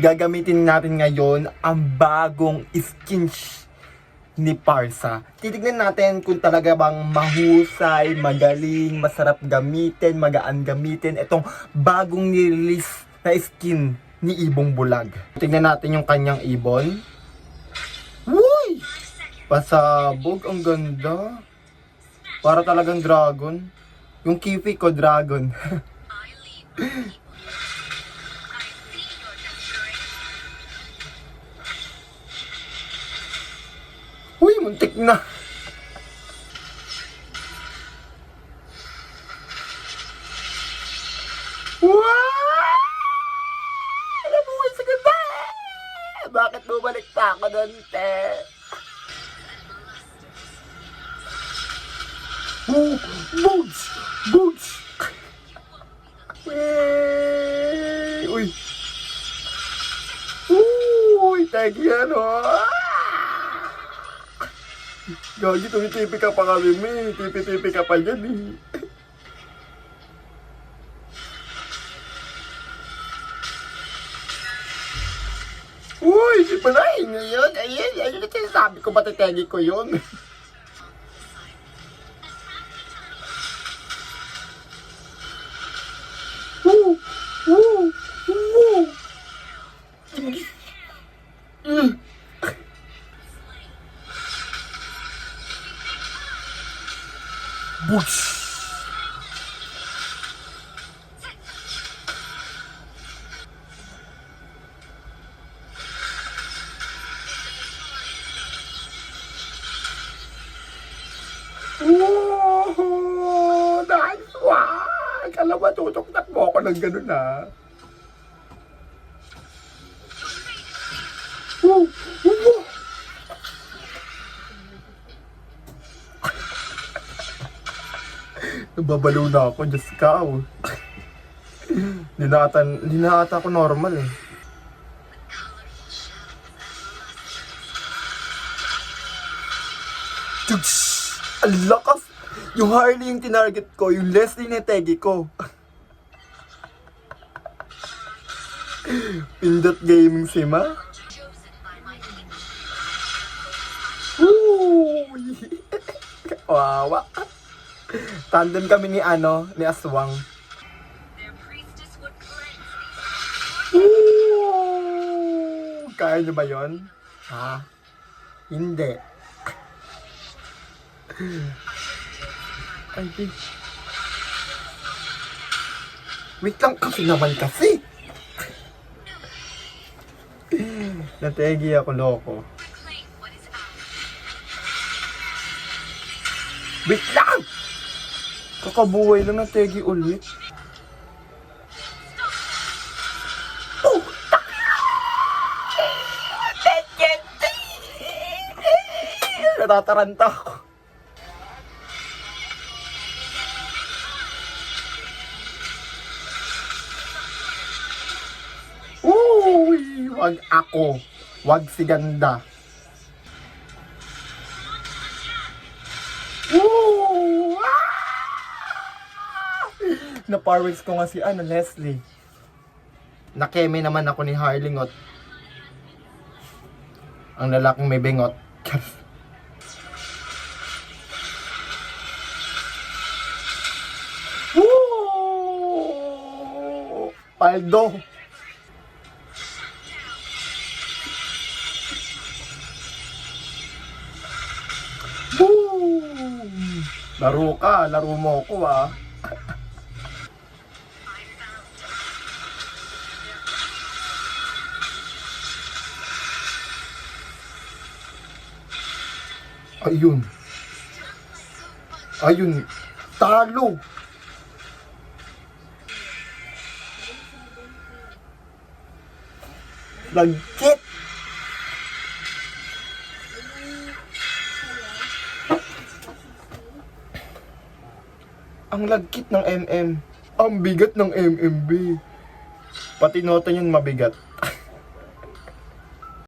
Gagamitin natin ngayon ang bagong skin ni Parsa. Titignan natin kung talaga bang mahusay, magaling, masarap gamitin, magaan gamitin itong bagong nirelease na skin ni Ibong Bulag. Tignan natin yung kanyang ibon. Uy! Pasabog, ang ganda. Para talagang dragon. Yung kiwi ko, dragon. Uy, muntik na. Wow! Nabuhay sa ganda! Bakit bumalik pa ako doon, te? Oh, bugs! Bugs! Uy! Uy, tagi yan, oh! Gagi, tumitipi ka pa kami, may. Tipi-tipi ka pa dyan, eh. Uy, di ba na ngayon? Ayun, sabi ko ba tategi ko yun? Woo! Woo! Woo! Bush! Oh, nice one! Alam mo, tutok-tak mo ako ng ganun, ha? Woo! Woo! Nababalo na ako, Diyos ka, oh. Di na ata ako normal, eh. Tugs! Ang lakas! Yung Harley yung tinarget ko, yung Leslie na tegi ko. Pindot Gaming si Ma. Uy! Wawa. Tandem kami ni Aswang. Kaya nyo ba yun? Ha? Hindi. Ay, babe. Wait lang kasi naman kasi. Nategi ako, loko. Wait lang! Kakabuhay lang nategi ulit. Oh! Natataranta ako. Uy! Wag ako. Wag si ganda. Woo! Na-parents ko nga si Leslie. Nakeme naman ako ni Harlingot. Ang lalaking may bengot. Woo! Paldo. Laro ka, laro mo ko, ah. Ayun. Ayun. Talo. Lagkit. Ang lagkit ng MM. Ang bigat ng MMB. Pati nota niyan mabigat.